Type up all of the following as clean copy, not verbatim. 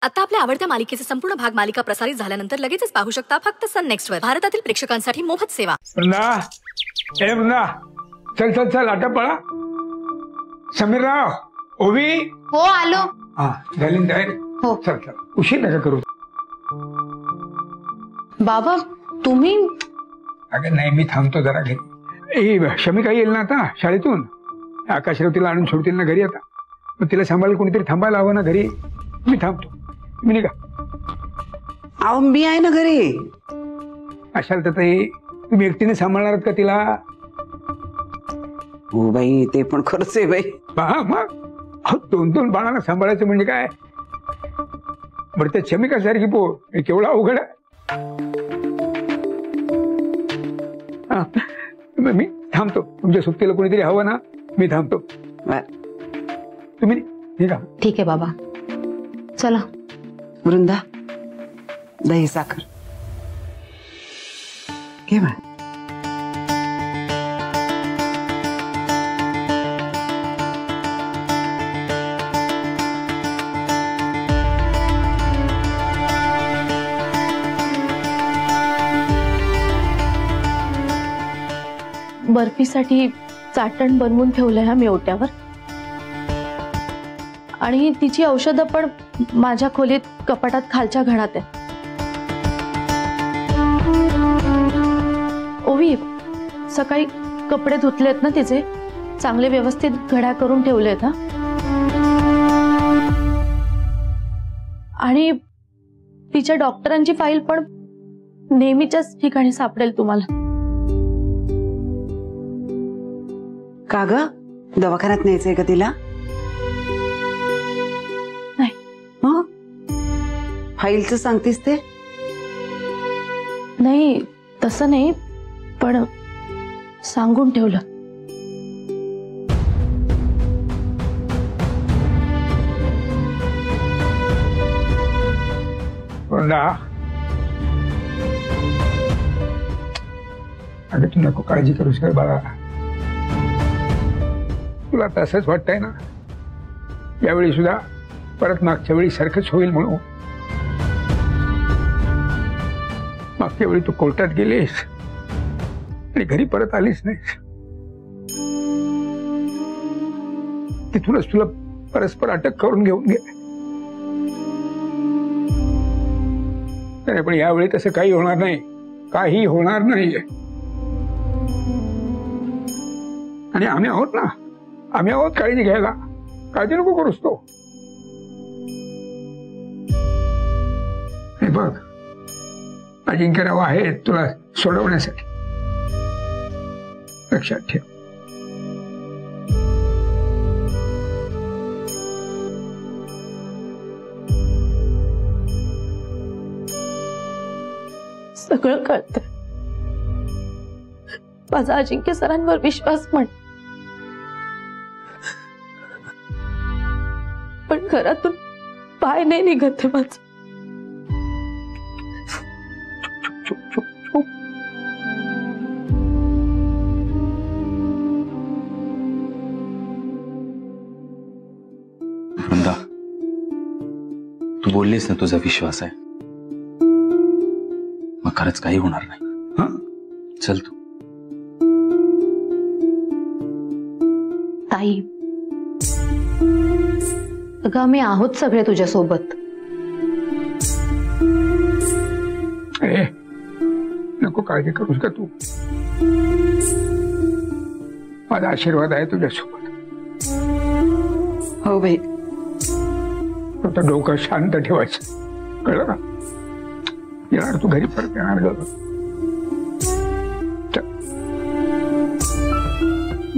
आता आपल्या आवडत्या मालिकेचे संपूर्ण भाग मालिका प्रसारित झाल्यानंतर लगेचच पाहू शकता फक्त सन नेक्स्ट वर। भारतातील प्रेक्षकांसाठी मोफत सेवा। वृंदा, ए वृंदा, चल चल चल आता पळा। समीरराव, ओवी। हो आलो। हा झाली तयारी? हो। चल चल, उशीर नका करू। बाबा तुम्ही? अगं नाही, मी थांबतो जरा घरी। शमिका येईल ना आता शाळेतून, आकाशराव तिला आणून सोडतील ना घरी आता, मग तिला सांभाळायला कोणीतरी थांबायला हवं ना घरी। मी थांबतो, मी निघा। अहो मी आहे ना घरी। अशाल तर तुम्ही एकटीने सांभाळणार का तिला? हो बाई, ते पण खरंच आहे बाई। पहा मग, दोन दोन बाळांना सांभाळायचं म्हणजे काय? बरं त्या शमिका सारखी पोर केवढा अवघड आहे। मी थांबतो, तुमच्या सुट्टीला कोणीतरी हवं ना, मी थांबतो। तुम्ही निघा। ठीक आहे बाबा, चला। वृंदा, दही साखर घे बा। बर्फीसाठी चाटण बनवून ठेवलंय हा मी ओट्यावर, आणि तिची औषधं पण माझ्या खोलीत कपाटात खालच्या घरात आहे। ओवी, सकाळी कपडे धुतलेत ना तिचे, चांगले व्यवस्थित घड्या करून ठेवलेत हा, आणि तिच्या डॉक्टरांची फाईल पण नेहमीच्याच ठिकाणी सापडेल तुम्हाला। का ग, दवाखान्यात न्यायचंय का तिला? नाही। मग फाईलचं सांगतेस ते? नाही तसं नाही, पण सांगून ठेवलं। अगं तू नको काळजी करूस काय बाळा, तुला तसंच वाटतंय ना यावेळी सुद्धा परत मागच्या वेळी सारखंच होईल म्हणून? मागच्या वेळी तू कोर्टात गेलीस आणि घरी परत आलीस नाहीस, तिथूनच तुला परस्पर अटक करून घेऊन गेले। पण यावेळी तसं काही होणार नाही, काही होणार नाही। आणि आम्ही आहोत ना, आम्ही आहोत काळजी घ्यायला, काळजी नको करूस तो। हे बघ, अजिंक्यराव आहे तुला सोडवण्यासाठी, लक्षात ठेव। सगळं कळतंय, माझा अजिंक्य सरांवर विश्वास म्हण, पण घरातून पाय नाही निघत माझ। वृंदा, तू बोललीस ना तुझा विश्वास आहे, मग खरंच काही होणार नाही। चल तू। ताई, अगं आम्ही आहोत सगळे तुझ्या सोबत। नको काळजी करूस का तू, माझा आशीर्वाद आहे तुझ्या सोबत। हो बाई, फक्त डोकं शांत ठेवायचं, कळलं ना? येणार तू घरी परत येणार ग।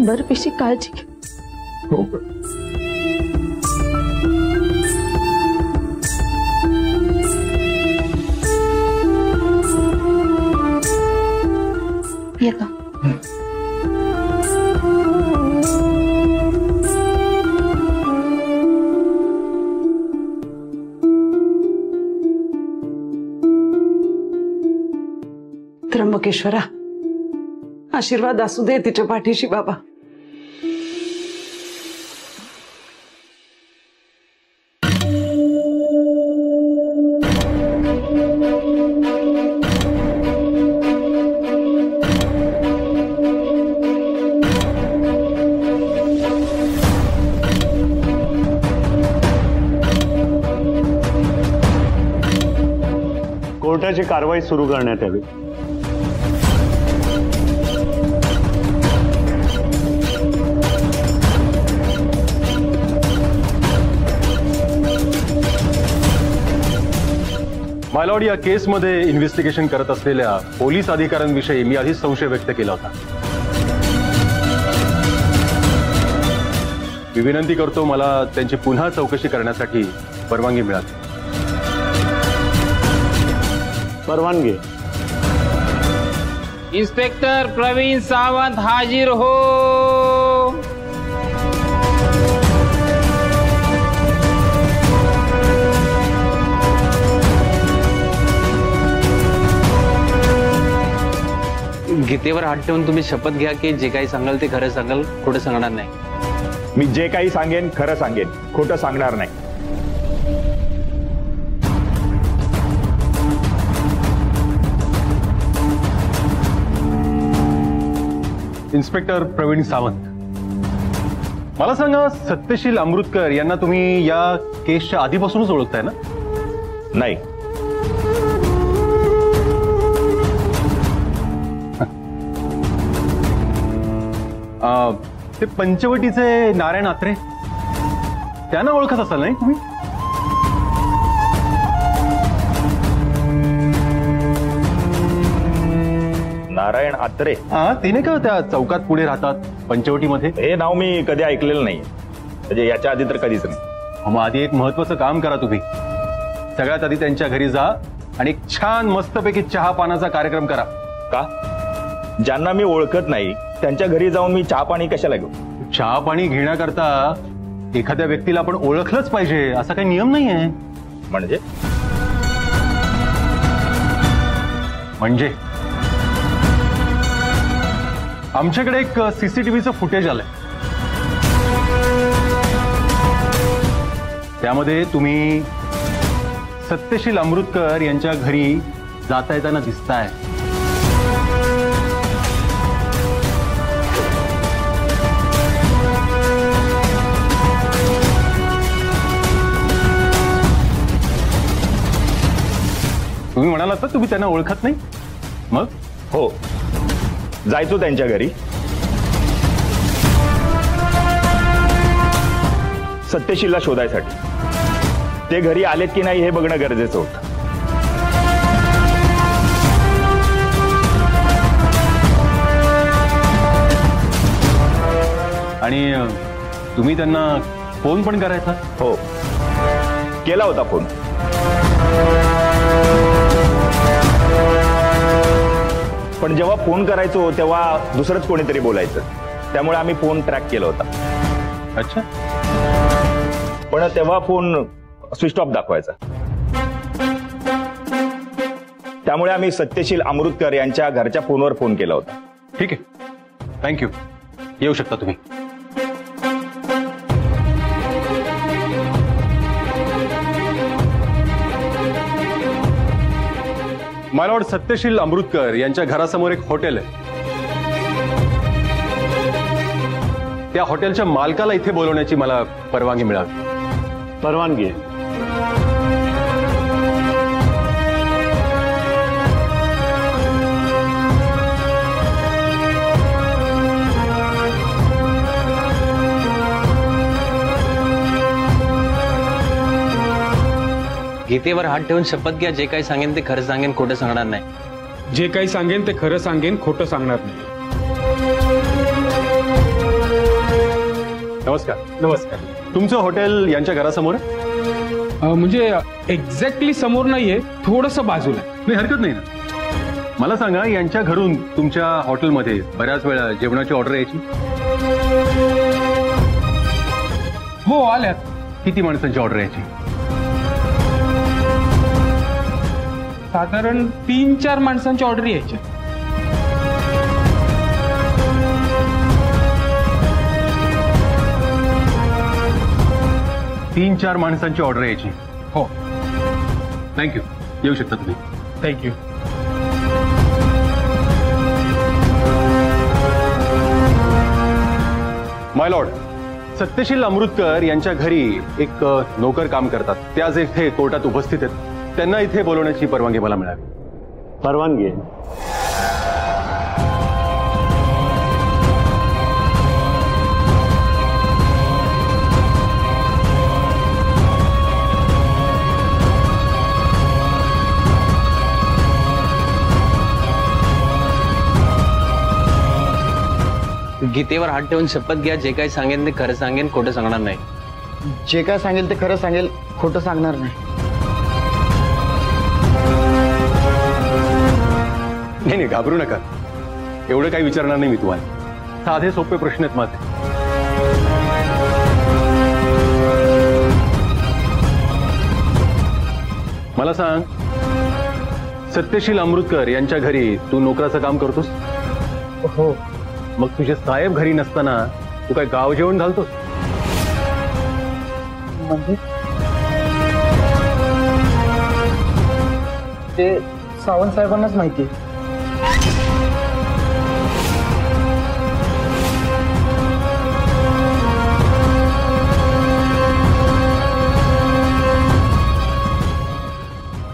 बर्फीची काळजी घे। हो, ये का? त्र्यंबकेश्वरा, आशीर्वाद असू दे तिच्या पाठीशी बाबा। कोर्टाची कारवाई सुरू करण्यात यावी. मायलॉर्ड, या केसमध्ये इन्व्हेस्टिगेशन करत असलेल्या पोलीस अधिकाऱ्यांविषयी मी आधीच संशय व्यक्त केला होता. मी विनंती करतो मला त्यांची पुन्हा चौकशी करण्यासाठी परवानगी मिळावी. परवानगी. इंस्पेक्टर प्रवीण सावंत हाजिर हो. गीतेवर हात ठेवून तुम्ही शपथ घ्या की जे काही सांगाल ते खरं सांगाल, खोटं सांगणार नाही. मी जे काही सांगेन खरं सांगेन, खोटं सांगणार नाही. इन्स्पेक्टर प्रवीण सावंत, मला सांगा, सत्यशील अमृतकर यांना तुम्ही या केसच्या आधीपासूनच ओळखताय ना? नाही. ते पंचवटीचे नारायण आत्रे, त्यांना ओळखत असाल नाही तुम्ही? नारायण आत्रे? हा, ते नाही का त्या चौकात पुढे राहतात पंचवटीमध्ये? हे नाव मी कधी ऐकलेलं नाही, म्हणजे याच्या आधी तर कधीच नाही. मग आधी एक महत्वाचं काम करा तुम्ही. सगळ्यात आधी त्यांच्या घरी जा आणि एक छान मस्तपैकी चहा पानाचा कार्यक्रम करा. का? ज्यांना मी ओळखत नाही त्यांच्या घरी जाऊन मी चहा पाणी कशाला घेऊ? चहा पाणी घेण्याकरता एखाद्या व्यक्तीला आपण ओळखलंच पाहिजे असा काही नियम नाही आहे. म्हणजे आमच्याकडे एक सीसीटीव्हीचं फुटेज आलंय. त्यामध्ये तुम्ही सत्यशील अमृतकर यांच्या घरी जाता येताना दिसताय. तुम्ही म्हणालात तर तुम्ही त्यांना ओळखत नाही? मग? हो, जायचो त्यांच्या घरी. सत्यशीलला शोधायसाठी. ते घरी आलेत की नाही हे बघणं गरजेचं होतं. आणि तुम्ही त्यांना फोन पण करायचा? हो, केला होता फोन. पण जेव्हा फोन करायचो तेव्हा दुसरंच कोणीतरी बोलायचं, त्यामुळे आम्ही फोन ट्रॅक केला होता. अच्छा. पण तेव्हा फोन स्विच ऑफ दाखवायचा. त्यामुळे आम्ही सत्यशील अमृतकर यांच्या घरच्या फोनवर फोन केला होता. ठीक आहे, थँक्यू. येऊ शकता तुम्ही. मायलॉर्ड, सत्यशील अमृतकर यांच्या घरासमोर एक हॉटेल आहे. त्या हॉटेलच्या मालकाला इथे बोलवण्याची मला परवानगी मिळावी. परवानगी. गीतेवर हात ठेवून शपथ घ्या, जे काही सांगेन ते खरं सांगेन, खोटं सांगणार नाही. जे काही सांगेन ते खरं सांगेन, खोटं सांगणार नाही. नमस्कार. नमस्कार. तुमचं हॉटेल यांच्या घरासमोर आहे? म्हणजे एक्झॅक्टली समोर नाहीये, थोडंसं बाजूला. नाही, हरकत नाही ना. मला सांगा, यांच्या घरून तुमच्या हॉटेलमध्ये बऱ्याच वेळा जेवणाची ऑर्डर यायची? हो, आल्यात. किती माणसांची ऑर्डर यायची? साधारण 3-4 माणसांची ऑर्डर यायच्या. तीन चार माणसांची ऑर्डर यायची? हो. थँक्यू. येऊ शकता तुम्ही. थँक्यू. माय लॉर्ड, सत्यशील अमृतकर यांच्या घरी एक नोकर काम करतात. ते आज इथे कोर्टात उपस्थित आहेत. त्यांना इथे बोलवण्याची परवानगी मला मिळावी. परवानगी आहे. गीतेवर हात ठेवून शपथ घ्या, जे काही सांगेन ते खरं सांगेन, खोटं सांगणार नाही. जे काय सांगेल ते खरं सांगेल, खोटं सांगणार नाही. नाही, घाबरू नका. एवढं काही विचारणार नाही मी तुम्हाला. साधे सोपे प्रश्न आहेत माझे. मला सांग, सत्यशील अमृतकर यांच्या घरी तू नोकराचं काम करतोस? हो. मग तुझे साहेब घरी नसताना तू काय गाव जेवण घालतोस? म्हणजे ते सावंत साहेबांनाच माहिती.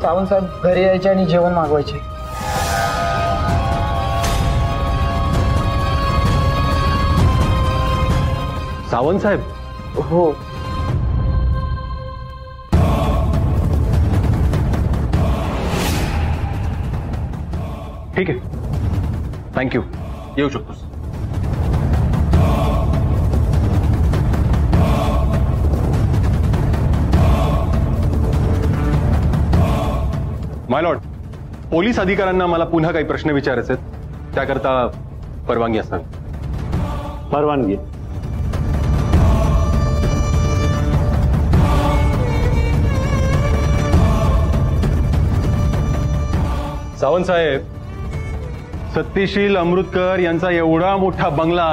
सावंत साहेब घरी यायचे आणि जेवण मागवायचे. सावंत साहेब? हो. ठीक आहे, थँक्यू. येऊ शकतोस. माय लॉर्ड, पोलीस अधिकाऱ्यांना मला पुन्हा काही प्रश्न विचारायचे आहेत, त्याकरता परवानगी असावी. परवानगी. सावंत साहेब, सत्यशील अमृतकर यांचा एवढा मोठा बंगला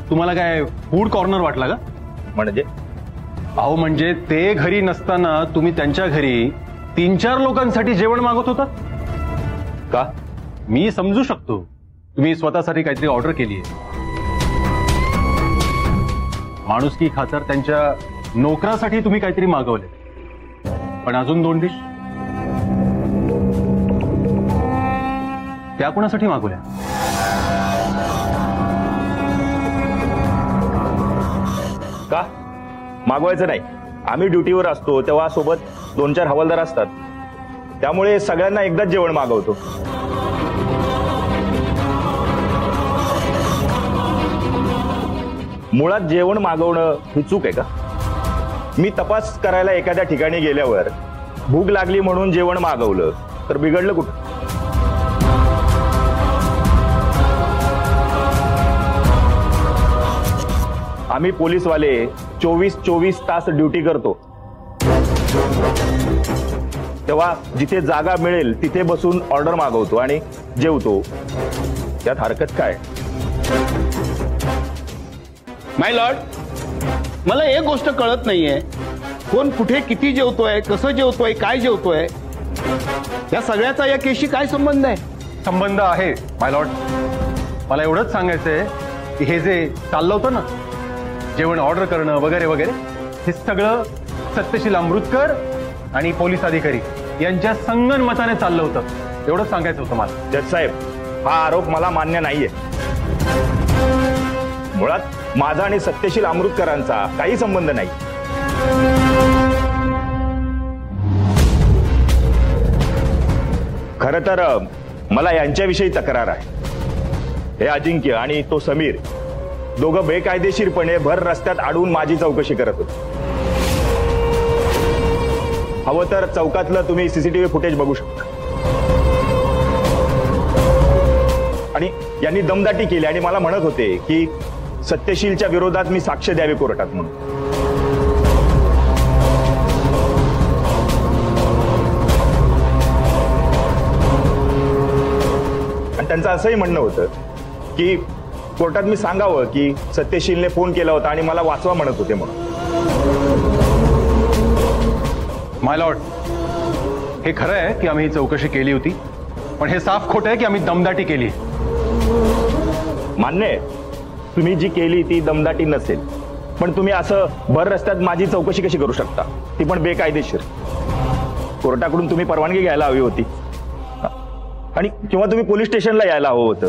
तुम्हाला काय फूड कॉर्नर वाटला का? म्हणजे? अहो, म्हणजे ते घरी नसताना तुम्ही त्यांच्या घरी 3-4 लोकांसाठी जेवण मागवत होता का? मी समजू शकतो तुम्ही स्वतःसाठी काहीतरी ऑर्डर केली आहे, माणुसकी खातर त्यांच्या नोकरासाठी तुम्ही काहीतरी मागवले, पण अजून 2 डिश त्या कोणासाठी मागवल्या? का मागवायचं नाही? आम्ही ड्युटीवर असतो तेव्हा सोबत 2-4 हवालदार असतात, त्यामुळे सगळ्यांना एकदाच जेवण मागवतो. मुळात जेवण मागवणं ही चूक आहे का? मी तपास करायला एखाद्या ठिकाणी गेल्यावर भूक लागली म्हणून जेवण मागवलं तर बिघडलं कुठं? आम्ही पोलीसवाले 24 तास ड्युटी करतो, तेव्हा जिथे जागा मिळेल तिथे बसून ऑर्डर मागवतो आणि जेवतो. त्यात हरकत काय? माय लॉर्ड, मला एक गोष्ट कळत नाहीये, कोण कुठे किती जेवतोय, कसं जेवतोय, काय जेवतोय, या सगळ्याचा या केसशी काय संबंध आहे? संबंध आहे माय लॉर्ड. मला एवढंच सांगायचंय की हे जे चाललं होतं ना, जेवण ऑर्डर करणं वगैरे वगैरे, हे सगळं सत्यशील अमृतकर आणि पोलीस अधिकारी यांच्या संगनमताने चाललं होतं, एवढंच सांगायचं होतं मला. जज साहेब, हा आरोप मला मान्य नाहीये. मुळात माझा आणि सत्यशील अमृतकरांचा काही संबंध नाही. खरं तर मला यांच्याविषयी तक्रार आहे. हे अजिंक्य आणि तो समीर दोघं बेकायदेशीरपणे भर रस्त्यात अडवून माझी चौकशी करत होते. हवं तर चौकातलं तुम्ही सीसीटीव्ही फुटेज बघू शकता. आणि यांनी दमदाटी केली आणि मला म्हणत होते की सत्यशीलच्या विरोधात मी साक्ष द्यावी कोर्टात म्हणून. आणि त्यांचं असंही म्हणणं होतं की कोर्टात मी सांगावं की सत्यशीलने फोन केला होता आणि मला वाचवा म्हणत होते म्हणून. माय लॉर्ड, हे खरं आहे की आम्ही चौकशी केली होती, पण हे साफ खोटं आहे की आम्ही दमदाटी केली. मान्य आहे, तुम्ही जी केली ती दमदाटी नसेल, पण तुम्ही असं भर रस्त्यात माझी चौकशी कशी करू शकता, ती पण बेकायदेशीर? कोर्टाकडून तुम्ही परवानगी घ्यायला हवी होती आणि किंवा तुम्ही पोलीस स्टेशनला यायला हवं होतं.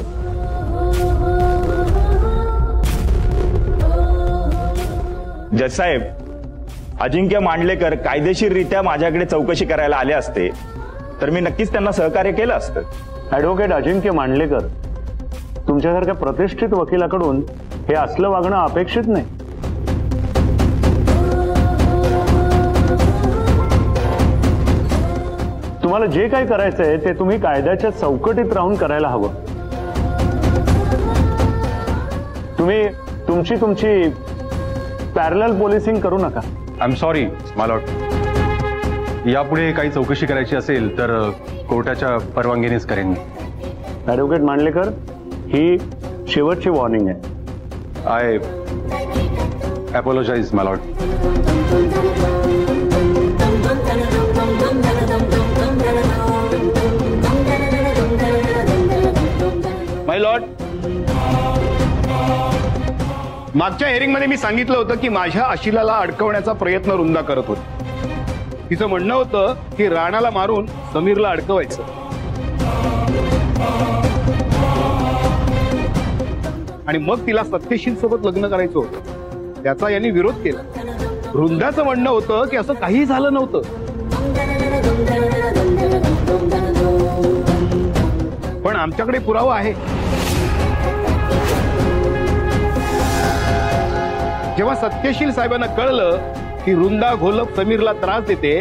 जज साहेब, अजिंक्य मांडलेकर कायदेशीररित्या माझ्याकडे चौकशी करायला आले असते तर मी नक्कीच त्यांना सहकार्य केलं असतं. ॲडव्होकेट अजिंक्य मांडलेकर, तुमच्यासारख्या प्रतिष्ठित वकिलाकडून हे असलं वागणं अपेक्षित नाही. तुम्हाला जे काही करायचंय ते तुम्ही कायद्याच्या चौकटीत राहून करायला हवं. तुम्ही तुमची पॅरलल पोलिसिंग करू नका. I am sorry my Lord. यापुढे काही चौकशी करायची असेल तर कोर्टाच्या परवानगीनेच करेन मी. ॲडव्होकेट मांडलेकर, ही शेवटची वॉर्निंग आहे. I apologise my Lord. My Lord, मागच्या हिअरिंग मध्ये मी सांगितलं होतं की माझ्या आशिलाला अडकवण्याचा प्रयत्न रुंदा करत होती. तिचं म्हणणं होतं की राणाला मारून समीरला अडकवायचं आणि मग तिला सत्यशील सोबत लग्न करायचं होतं. त्याचा यांनी विरोध केला. रुंदाचं म्हणणं होतं की असं काही झालं नव्हतं. पण आमच्याकडे पुरावा आहे. जेव्हा सत्यशील साहेबांना कळलं की रुंदा घोलप समीरला त्रास देते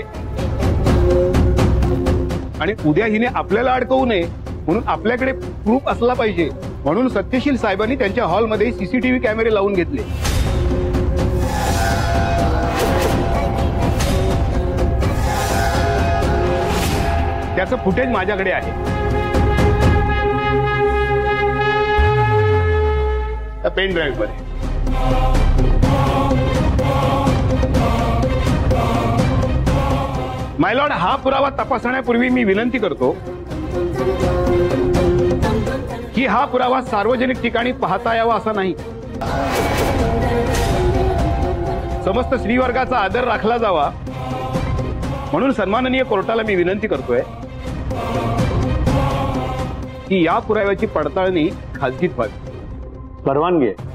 आणि उद्या हिने आपल्याला अडकवू नये म्हणून आपल्याकडे प्रूफ असला पाहिजे, म्हणून सत्यशील साहेबांनी त्यांच्या हॉलमध्ये सीसीटीव्ही कॅमेरे लावून घेतले. त्याचं फुटेज माझ्याकडे आहे. पेन ड्राईव्ह मध्ये. माय लॉर्ड, हा पुरावा तपासण्यापूर्वी मी विनंती करतो की हा पुरावा सार्वजनिक ठिकाणी पाहता यावा असा नाही. समस्त स्त्रीवर्गाचा आदर राखला जावा म्हणून सन्माननीय कोर्टाला मी विनंती करतोय की या पुराव्याची पडताळणी खाजगीत व्हावी. परवानगी आहे.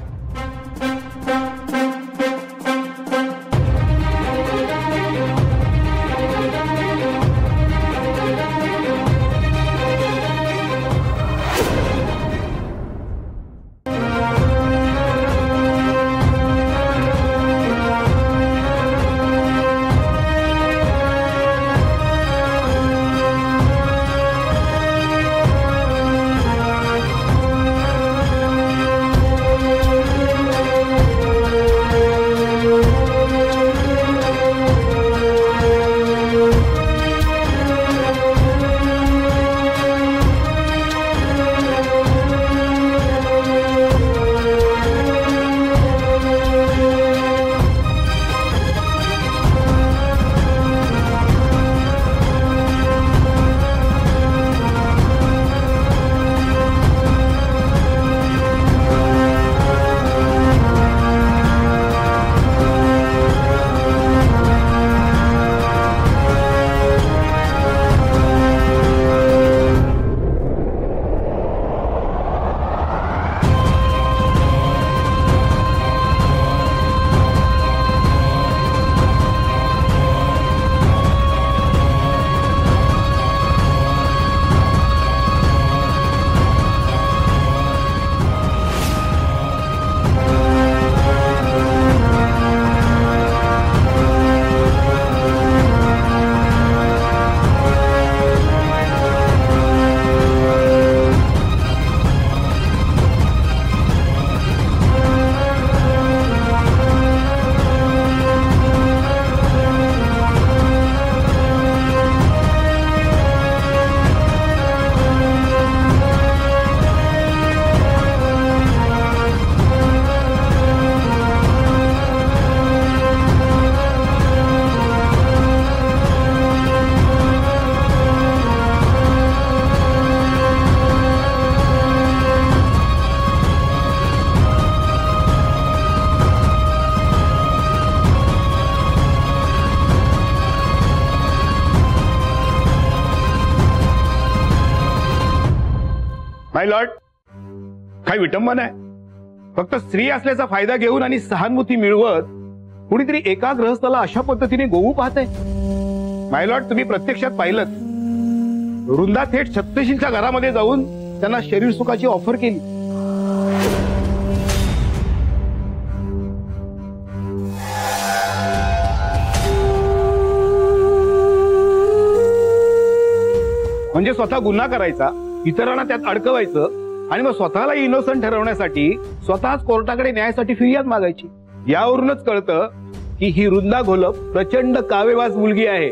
माय लॉर्ड, काही विटंबना आहे. फक्त स्त्री असल्याचा फायदा घेऊन आणि सहानुभूती मिळवत कुणीतरी एका गृहस्थाला अशा पद्धतीने गोवू पाहते. माय लॉर्ड, तुम्ही प्रत्यक्षात पाहिलं, वृंदा थेट सत्यशीलच्या घरामध्ये जाऊन त्यांना शरीर सुखाची ऑफर केली. म्हणजे स्वतः गुन्हा करायचा, इतरांना त्यात अडकवायचं आणि मग स्वतःला इनोसंट ठरवण्यासाठी स्वतःच कोर्टाकडे न्यायासाठी फिर्याद मागायची. यावरूनच कळतं की ही वृंदा घोलप प्रचंड कावेबाज मुलगी आहे.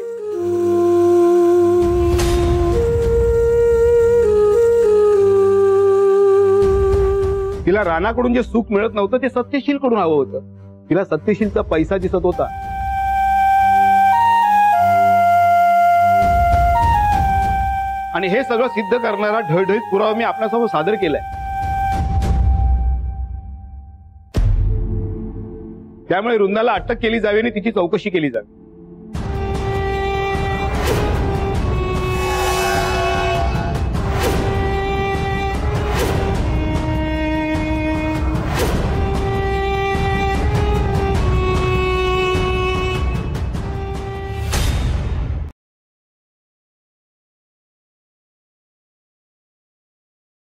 तिला राणाकडून जे सुख मिळत नव्हतं ते सत्यशीलकडून हवं होतं. तिला सत्यशीलचा पैसा दिसत होता. आणि हे सगळं सिद्ध करणारा ढळढळीत पुरावा मी आपल्यासमोर सादर केलाय. त्यामुळे वृंदाला अटक केली जावी आणि तिची चौकशी केली जावी.